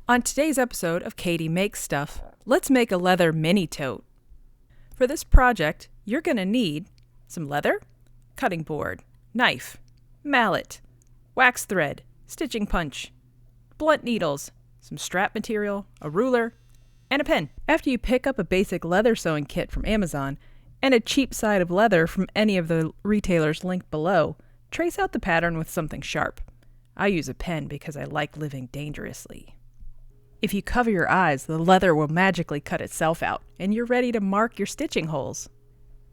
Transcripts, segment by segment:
On today's episode of Katie Makes Stuff, let's make a leather mini tote. For this project, you're going to need some leather, cutting board, knife, mallet, wax thread, stitching punch, blunt needles, some strap material, a ruler, and a pen. After you pick up a basic leather sewing kit from Amazon and a cheap side of leather from any of the retailers linked below, trace out the pattern with something sharp. I use a pen because I like living dangerously. If you cover your eyes, the leather will magically cut itself out, and you're ready to mark your stitching holes.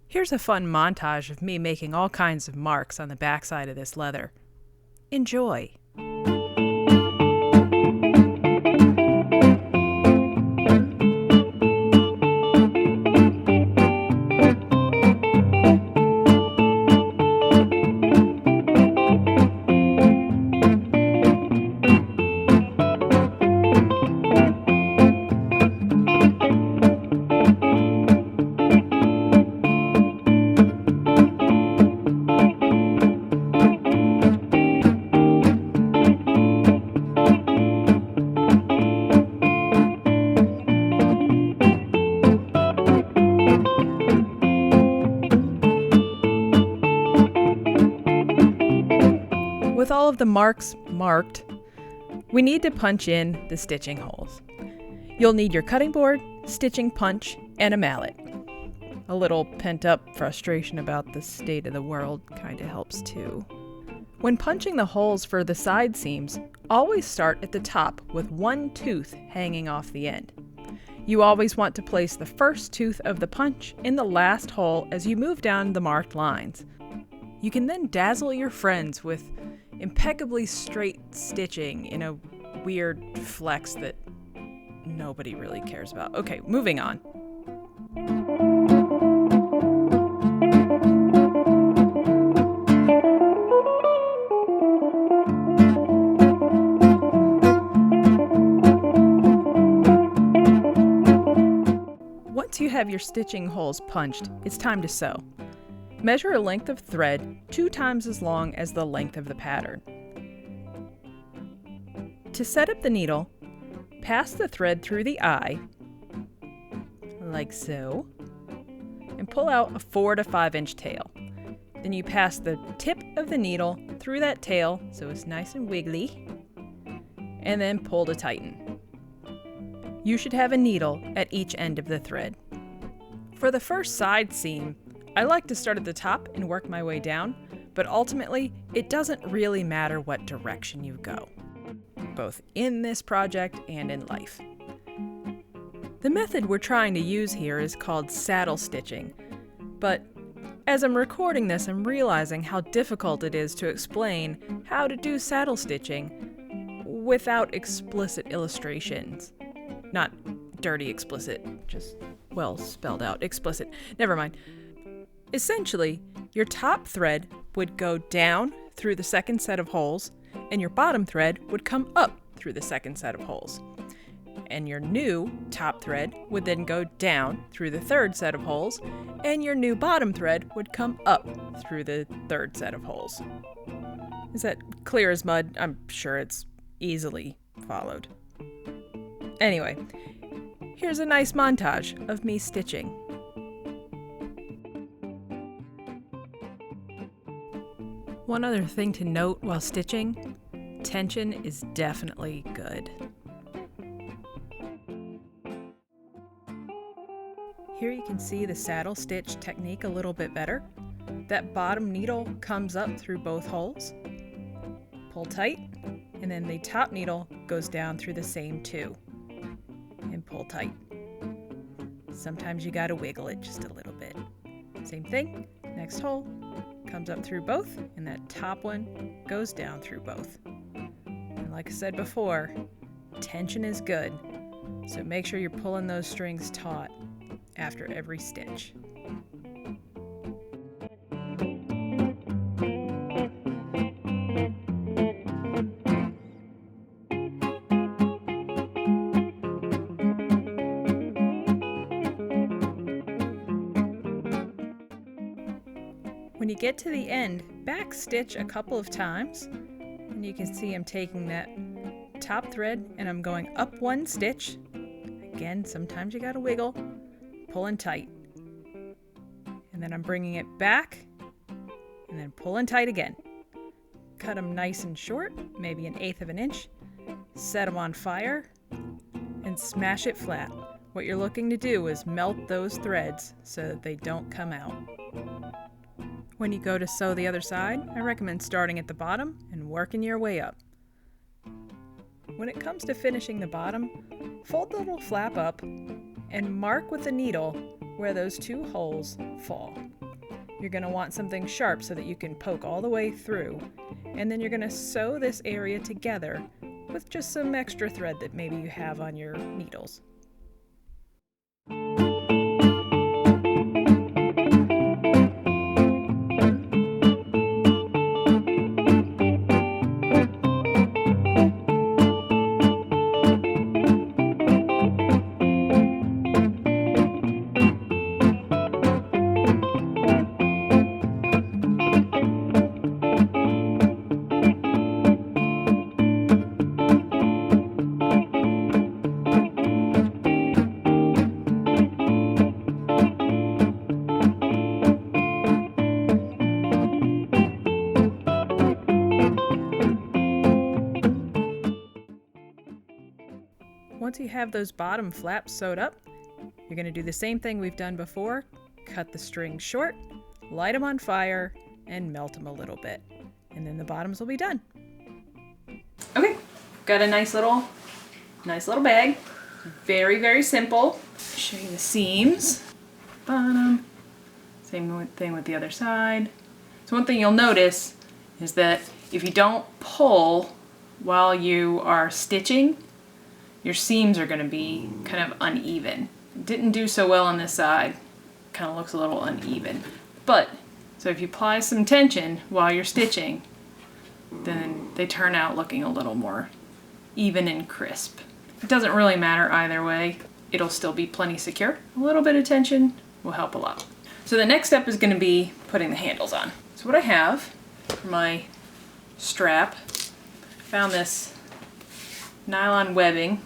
Here's a fun montage of me making all kinds of marks on the backside of this leather. Enjoy! With all of the marks marked, we need to punch in the stitching holes. You'll need your cutting board, stitching punch, and a mallet. A little pent-up frustration about the state of the world kind of helps too. When punching the holes for the side seams, always start at the top with one tooth hanging off the end. You always want to place the first tooth of the punch in the last hole as you move down the marked lines. You can then dazzle your friends with impeccably straight stitching in a weird flex that nobody really cares about. Okay, moving on. Once you have your stitching holes punched, it's time to sew. Measure a length of thread 2 times as long as the length of the pattern. To set up the needle, pass the thread through the eye, like so, and pull out a 4 to 5 inch tail. Then you pass the tip of the needle through that tail so it's nice and wiggly, and then pull to tighten. You should have a needle at each end of the thread. For the first side seam, I like to start at the top and work my way down, but ultimately, it doesn't really matter what direction you go, both in this project and in life. The method we're trying to use here is called saddle stitching, but as I'm recording this, I'm realizing how difficult it is to explain how to do saddle stitching without explicit illustrations. Not dirty explicit, just well spelled out explicit. Never mind. Essentially, your top thread would go down through the second set of holes, and your bottom thread would come up through the second set of holes. And your new top thread would then go down through the third set of holes, and your new bottom thread would come up through the third set of holes. Is that clear as mud? I'm sure it's easily followed. Anyway, here's a nice montage of me stitching. One other thing to note while stitching, tension is definitely good. Here you can see the saddle stitch technique a little bit better. That bottom needle comes up through both holes. Pull tight, and then the top needle goes down through the same 2. And pull tight. Sometimes you gotta wiggle it just a little bit. Same thing, next hole. Comes up through both, and that top one goes down through both. And like I said before, tension is good, so make sure you're pulling those strings taut after every stitch. When you get to the end, back stitch a couple of times, and you can see I'm taking that top thread and I'm going up one stitch. Again, sometimes you gotta wiggle, pulling tight. And then I'm bringing it back and then pulling tight again. Cut them nice and short, maybe 1/8 of an inch. Set them on fire and smash it flat. What you're looking to do is melt those threads so that they don't come out. When you go to sew the other side, I recommend starting at the bottom and working your way up. When it comes to finishing the bottom, fold the little flap up and mark with the needle where those 2 holes fall. You're going to want something sharp so that you can poke all the way through, and then you're going to sew this area together with just some extra thread that maybe you have on your needles. Once you have those bottom flaps sewed up, you're going to do the same thing we've done before. Cut the strings short, light them on fire, and melt them a little bit. And then the bottoms will be done. Okay, got a nice little bag. Very, very simple. Show you the seams. Bottom. Same thing with the other side. So one thing you'll notice is that if you don't pull while you are stitching, your seams are going to be kind of uneven. Didn't do so well on this side. Kind of looks a little uneven. But, so if you apply some tension while you're stitching, then they turn out looking a little more even and crisp. It doesn't really matter either way. It'll still be plenty secure. A little bit of tension will help a lot. So the next step is going to be putting the handles on. So what I have for my strap, found this nylon webbing.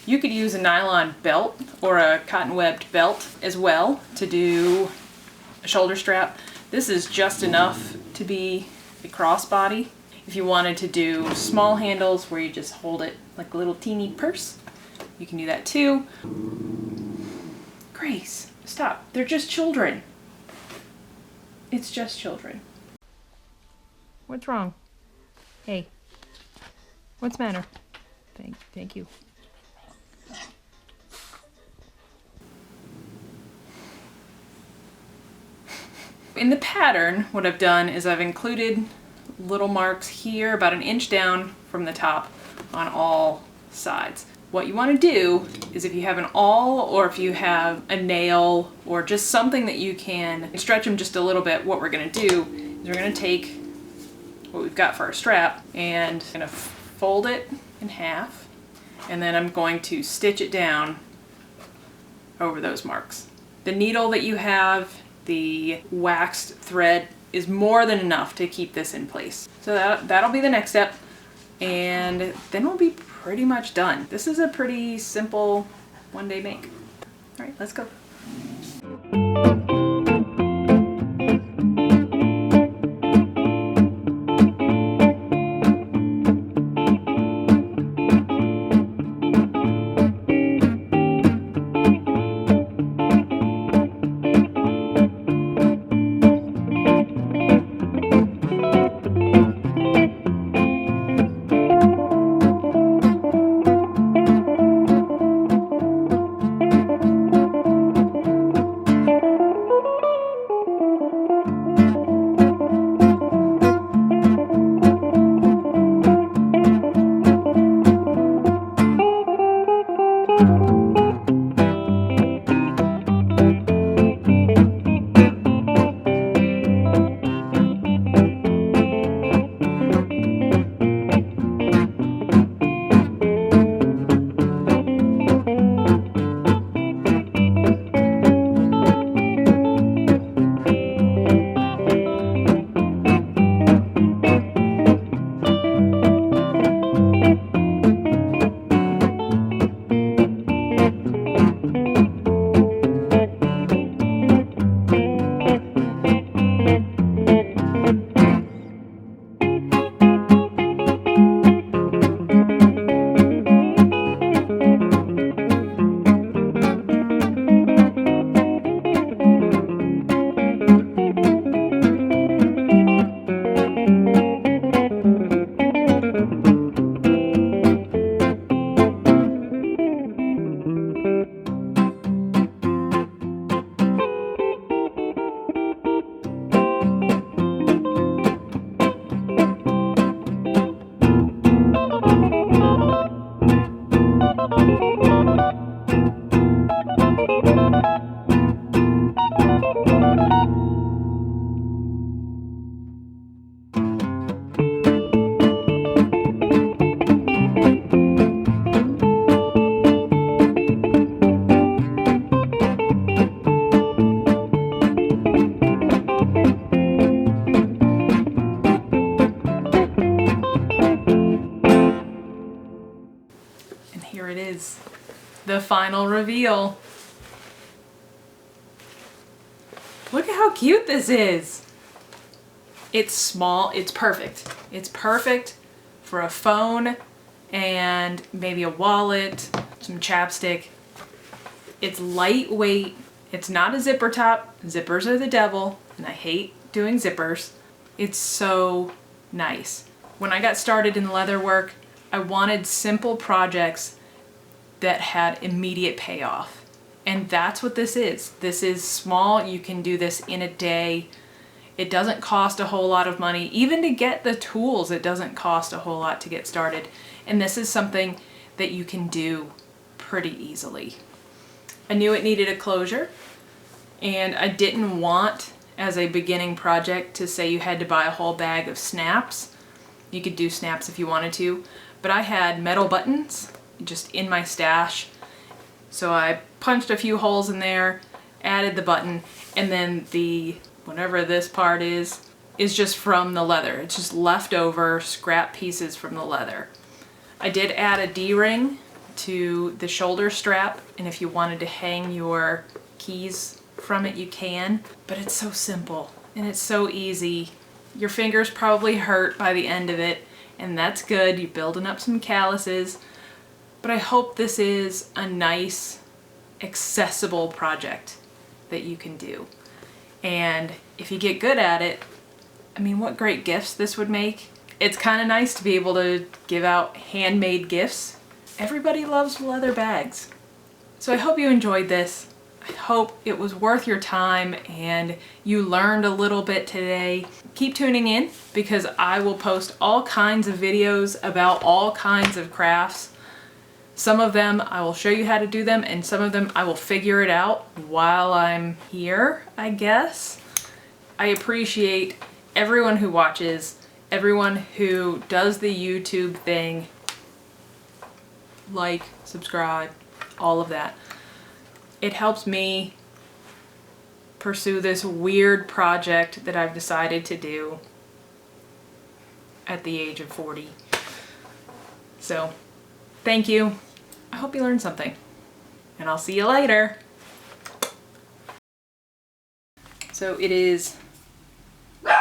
You could use a nylon belt or a cotton webbed belt as well to do a shoulder strap. This is just enough to be a crossbody. If you wanted to do small handles where you just hold it like a little teeny purse, you can do that too. Grace, stop. They're just children. It's just children. What's wrong? Hey, what's the matter? Thank you. In the pattern, what I've done is I've included little marks here about 1 inch down from the top on all sides. What you want to do is if you have an awl or if you have a nail or just something that you can stretch them just a little bit, what we're going to do is we're going to take what we've got for our strap and I'm going to fold it in half, and then I'm going to stitch it down over those marks. The needle that you have, the waxed thread, is more than enough to keep this in place. So that'll be the next step, and then we'll be pretty much done. This is a pretty simple one-day make. All right, let's go. here it is. The final reveal. Look at how cute this is. It's small, it's perfect. It's perfect for a phone and maybe a wallet, some chapstick. It's lightweight. It's not a zipper top. Zippers are the devil, and I hate doing zippers. It's so nice. When I got started in leatherwork, I wanted simple projects that had immediate payoff. And that's what this is. This is small. You can do this in a day. It doesn't cost a whole lot of money. Even to get the tools, it doesn't cost a whole lot to get started. And this is something that you can do pretty easily. I knew it needed a closure, and I didn't want, as a beginning project, to say you had to buy a whole bag of snaps. You could do snaps if you wanted to, but I had metal buttons just in my stash. So I punched a few holes in there, added the button, and then the, whatever this part is just from the leather. It's just leftover scrap pieces from the leather. I did add a D-ring to the shoulder strap, and if you wanted to hang your keys from it, you can. But it's so simple, and it's so easy. Your fingers probably hurt by the end of it, and that's good. You're building up some calluses. But I hope this is a nice, accessible project that you can do. And if you get good at it, I mean, what great gifts this would make. It's kind of nice to be able to give out handmade gifts. Everybody loves leather bags. So I hope you enjoyed this. I hope it was worth your time and you learned a little bit today. Keep tuning in because I will post all kinds of videos about all kinds of crafts. Some of them I will show you how to do them, and some of them I will figure it out while I'm here, I guess. I appreciate everyone who watches, everyone who does the YouTube thing. Like, subscribe, all of that. It helps me pursue this weird project that I've decided to do at the age of 40. So, thank you. I hope you learned something. And I'll see you later. So it is there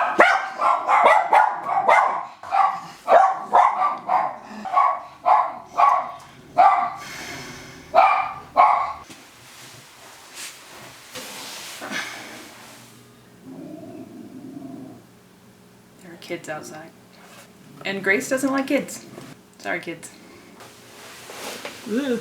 are kids outside. And Grace doesn't like kids. Sorry, kids. Ugh.